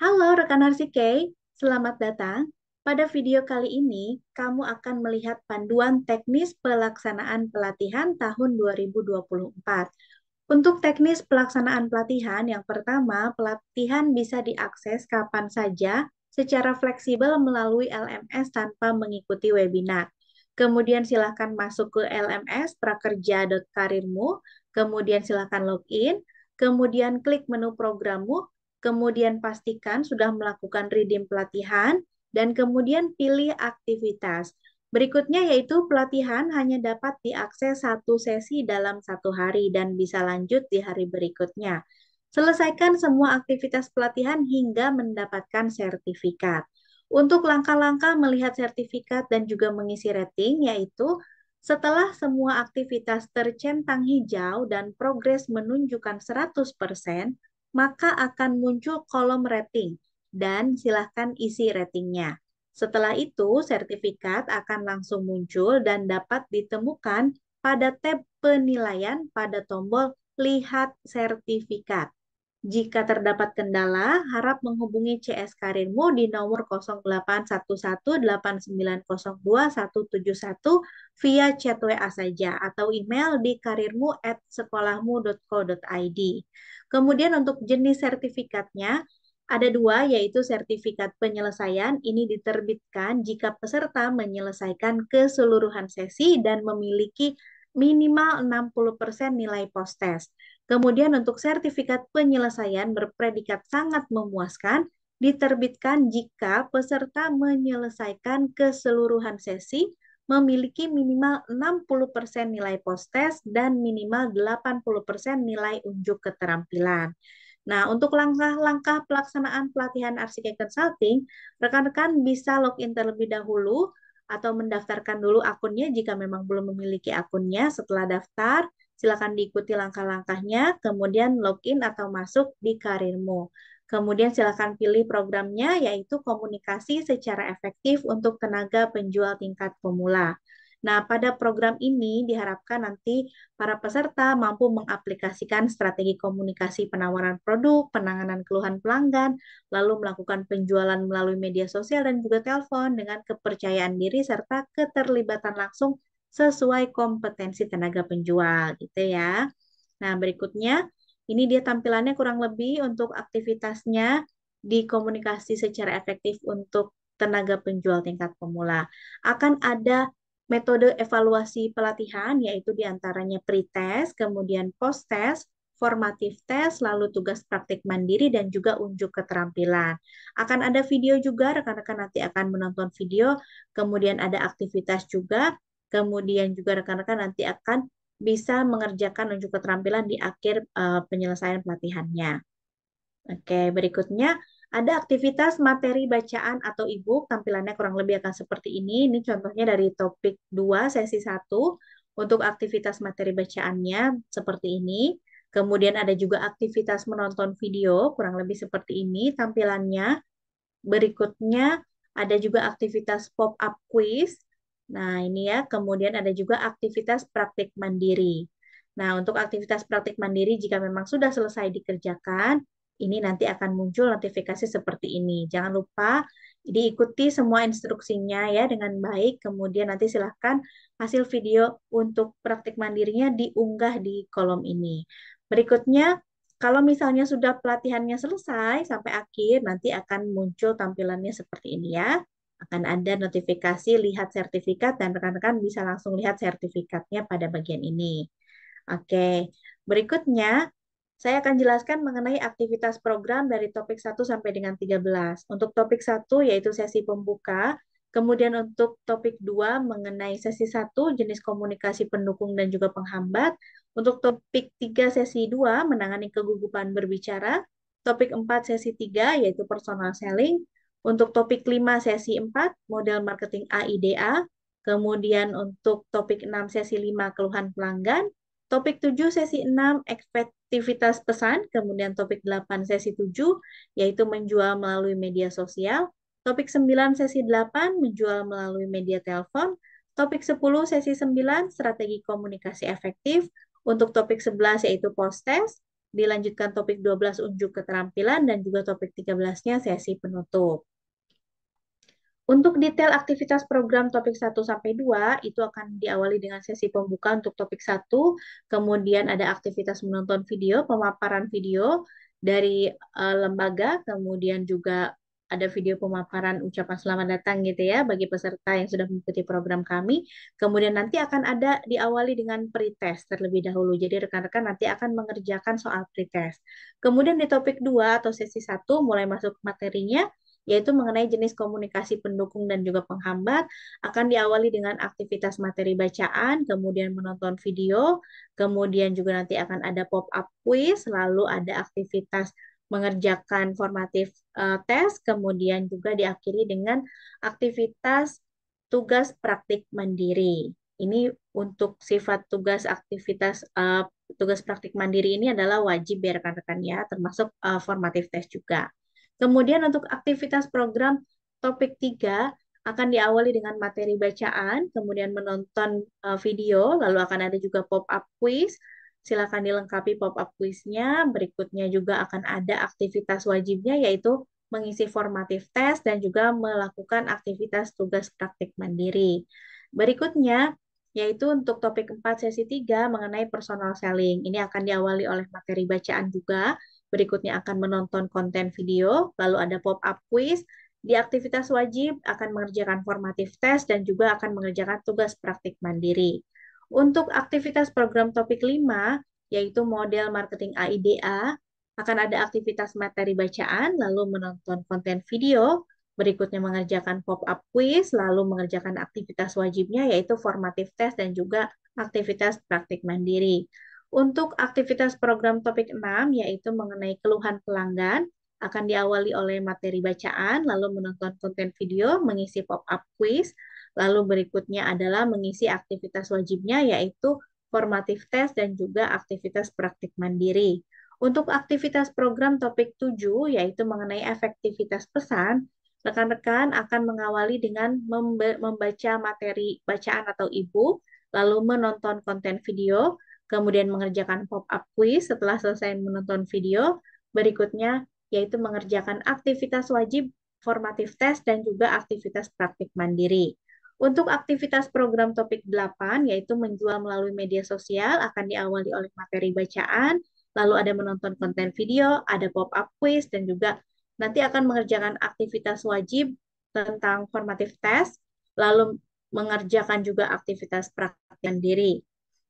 Halo rekan Harsikei, selamat datang. Pada video kali ini, kamu akan melihat panduan teknis pelaksanaan pelatihan tahun 2024. Untuk teknis pelaksanaan pelatihan, yang pertama, pelatihan bisa diakses kapan saja secara fleksibel melalui LMS tanpa mengikuti webinar. Kemudian silakan masuk ke LMS prakerja.karirmu, kemudian silakan login, kemudian klik menu programmu, kemudian pastikan sudah melakukan redeem pelatihan, dan kemudian pilih aktivitas. Berikutnya yaitu pelatihan hanya dapat diakses satu sesi dalam satu hari dan bisa lanjut di hari berikutnya. Selesaikan semua aktivitas pelatihan hingga mendapatkan sertifikat. Untuk langkah-langkah melihat sertifikat dan juga mengisi rating, yaitu setelah semua aktivitas tercentang hijau dan progres menunjukkan 100%, maka akan muncul kolom rating dan silahkan isi ratingnya. Setelah itu, sertifikat akan langsung muncul dan dapat ditemukan pada tab penilaian pada tombol Lihat Sertifikat. Jika terdapat kendala, harap menghubungi CS Karirmu di nomor 081189021171 via chat WA saja atau email di karirmu@sekolahmu.co.id. Kemudian untuk jenis sertifikatnya, ada dua, yaitu sertifikat penyelesaian. Ini diterbitkan jika peserta menyelesaikan keseluruhan sesi dan memiliki minimal 60% nilai post-test. Kemudian untuk sertifikat penyelesaian berpredikat sangat memuaskan diterbitkan jika peserta menyelesaikan keseluruhan sesi, memiliki minimal 60% nilai post-test dan minimal 80% nilai unjuk keterampilan. Nah, untuk langkah-langkah pelaksanaan pelatihan arsitek consulting, rekan-rekan bisa login terlebih dahulu atau mendaftarkan dulu akunnya jika memang belum memiliki akunnya. Setelah daftar, silakan diikuti langkah-langkahnya, kemudian login atau masuk di karirmu. Kemudian silakan pilih programnya, yaitu komunikasi secara efektif untuk tenaga penjual tingkat pemula. Nah, pada program ini diharapkan nanti para peserta mampu mengaplikasikan strategi komunikasi penawaran produk, penanganan keluhan pelanggan, lalu melakukan penjualan melalui media sosial dan juga telepon dengan kepercayaan diri serta keterlibatan langsung sesuai kompetensi tenaga penjual gitu ya. Nah, berikutnya ini dia tampilannya kurang lebih untuk aktivitasnya di komunikasi secara efektif untuk tenaga penjual tingkat pemula. Akan ada metode evaluasi pelatihan, yaitu diantaranya pre-test, kemudian post-test, formative test, lalu tugas praktik mandiri, dan juga unjuk keterampilan. Akan ada video juga, rekan-rekan nanti akan menonton video, kemudian ada aktivitas juga, kemudian juga rekan-rekan nanti akan bisa mengerjakan unjuk keterampilan di akhir penyelesaian pelatihannya. Oke, berikutnya ada aktivitas materi bacaan atau e-book, tampilannya kurang lebih akan seperti ini. Ini contohnya dari topik 2 sesi 1. Untuk aktivitas materi bacaannya seperti ini. Kemudian ada juga aktivitas menonton video, kurang lebih seperti ini tampilannya. Berikutnya ada juga aktivitas pop-up quiz. Nah, ini ya. Kemudian ada juga aktivitas praktik mandiri. Nah, untuk aktivitas praktik mandiri jika memang sudah selesai dikerjakan, ini nanti akan muncul notifikasi seperti ini. Jangan lupa diikuti semua instruksinya ya dengan baik. Kemudian nanti silahkan hasil video untuk praktik mandirinya diunggah di kolom ini. Berikutnya, kalau misalnya sudah pelatihannya selesai sampai akhir, nanti akan muncul tampilannya seperti ini ya. Akan ada notifikasi lihat sertifikat dan rekan-rekan bisa langsung lihat sertifikatnya pada bagian ini. Oke, berikutnya saya akan jelaskan mengenai aktivitas program dari topik 1 sampai dengan 13. Untuk topik 1 yaitu sesi pembuka, kemudian untuk topik 2 mengenai sesi 1 jenis komunikasi pendukung dan juga penghambat, untuk topik 3 sesi 2 menangani kegugupan berbicara, topik 4 sesi 3 yaitu personal selling, untuk topik 5 sesi 4 model marketing AIDA, kemudian untuk topik 6 sesi 5 keluhan pelanggan, topik 7 sesi 6 efektivitas pesan, kemudian topik 8 sesi 7 yaitu menjual melalui media sosial, topik 9 sesi 8 menjual melalui media telepon, topik 10 sesi 9 strategi komunikasi efektif, untuk topik 11 yaitu post test, dilanjutkan topik 12 unjuk keterampilan, dan juga topik 13-nya sesi penutup. Untuk detail aktivitas program topik 1 sampai 2 itu akan diawali dengan sesi pembuka untuk topik 1, kemudian ada aktivitas menonton video, pemaparan video dari lembaga, kemudian juga ada video pemaparan ucapan selamat datang gitu ya bagi peserta yang sudah mengikuti program kami. Kemudian nanti akan ada diawali dengan pretest terlebih dahulu. Jadi rekan-rekan nanti akan mengerjakan soal pretest. Kemudian di topik 2 atau sesi 1 mulai masuk materinya, yaitu mengenai jenis komunikasi pendukung dan juga penghambat, akan diawali dengan aktivitas materi bacaan, kemudian menonton video, kemudian juga nanti akan ada pop-up quiz, lalu ada aktivitas mengerjakan formatif tes, kemudian juga diakhiri dengan aktivitas tugas praktik mandiri. Ini untuk sifat tugas aktivitas tugas praktik mandiri ini adalah wajib ya rekan-rekan ya, termasuk formatif tes juga. Kemudian untuk aktivitas program topik 3 akan diawali dengan materi bacaan, kemudian menonton video, lalu akan ada juga pop-up quiz. Silakan dilengkapi pop-up quiznya. Berikutnya juga akan ada aktivitas wajibnya, yaitu mengisi formatif tes dan juga melakukan aktivitas tugas praktik mandiri. Berikutnya, yaitu untuk topik 4 sesi 3 mengenai personal selling. Ini akan diawali oleh materi bacaan juga. Berikutnya akan menonton konten video, lalu ada pop-up quiz. Di aktivitas wajib akan mengerjakan formatif tes dan juga akan mengerjakan tugas praktik mandiri. Untuk aktivitas program topik 5, yaitu model marketing AIDA, akan ada aktivitas materi bacaan, lalu menonton konten video, berikutnya mengerjakan pop-up quiz, lalu mengerjakan aktivitas wajibnya, yaitu formatif tes dan juga aktivitas praktik mandiri. Untuk aktivitas program topik 6, yaitu mengenai keluhan pelanggan, akan diawali oleh materi bacaan, lalu menonton konten video, mengisi pop-up quiz, lalu berikutnya adalah mengisi aktivitas wajibnya, yaitu formatif tes dan juga aktivitas praktik mandiri. Untuk aktivitas program topik 7, yaitu mengenai efektivitas pesan, rekan-rekan akan mengawali dengan membaca materi bacaan atau e-book, lalu menonton konten video, kemudian mengerjakan pop-up quiz setelah selesai menonton video, berikutnya yaitu mengerjakan aktivitas wajib, formatif tes, dan juga aktivitas praktik mandiri. Untuk aktivitas program topik 8, yaitu menjual melalui media sosial, akan diawali oleh materi bacaan, lalu ada menonton konten video, ada pop-up quiz, dan juga nanti akan mengerjakan aktivitas wajib tentang formatif tes, lalu mengerjakan juga aktivitas praktik mandiri.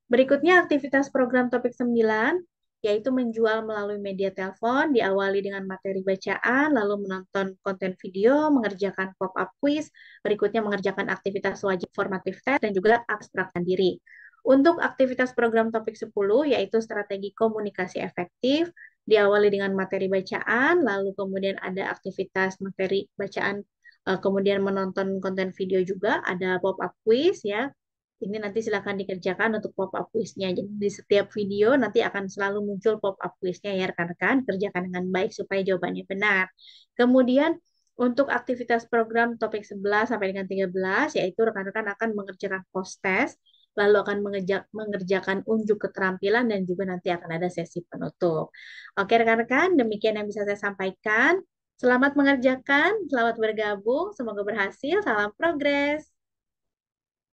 Berikutnya aktivitas program topik 9, yaitu menjual melalui media telepon, diawali dengan materi bacaan, lalu menonton konten video, mengerjakan pop-up quiz, berikutnya mengerjakan aktivitas wajib formatif tes, dan juga abstrak diri. Untuk aktivitas program topik 10, yaitu strategi komunikasi efektif, diawali dengan materi bacaan, lalu kemudian ada aktivitas materi bacaan, kemudian menonton konten video juga, ada pop-up quiz ya, ini nanti silakan dikerjakan untuk pop-up quiz-nya. Jadi di setiap video nanti akan selalu muncul pop-up quiz-nya ya rekan-rekan. Kerjakan dengan baik supaya jawabannya benar. Kemudian untuk aktivitas program topik 11 sampai dengan 13, yaitu rekan-rekan akan mengerjakan post-test, lalu akan mengerjakan unjuk keterampilan, dan juga nanti akan ada sesi penutup. Oke rekan-rekan, demikian yang bisa saya sampaikan. Selamat mengerjakan, selamat bergabung, semoga berhasil, salam progres.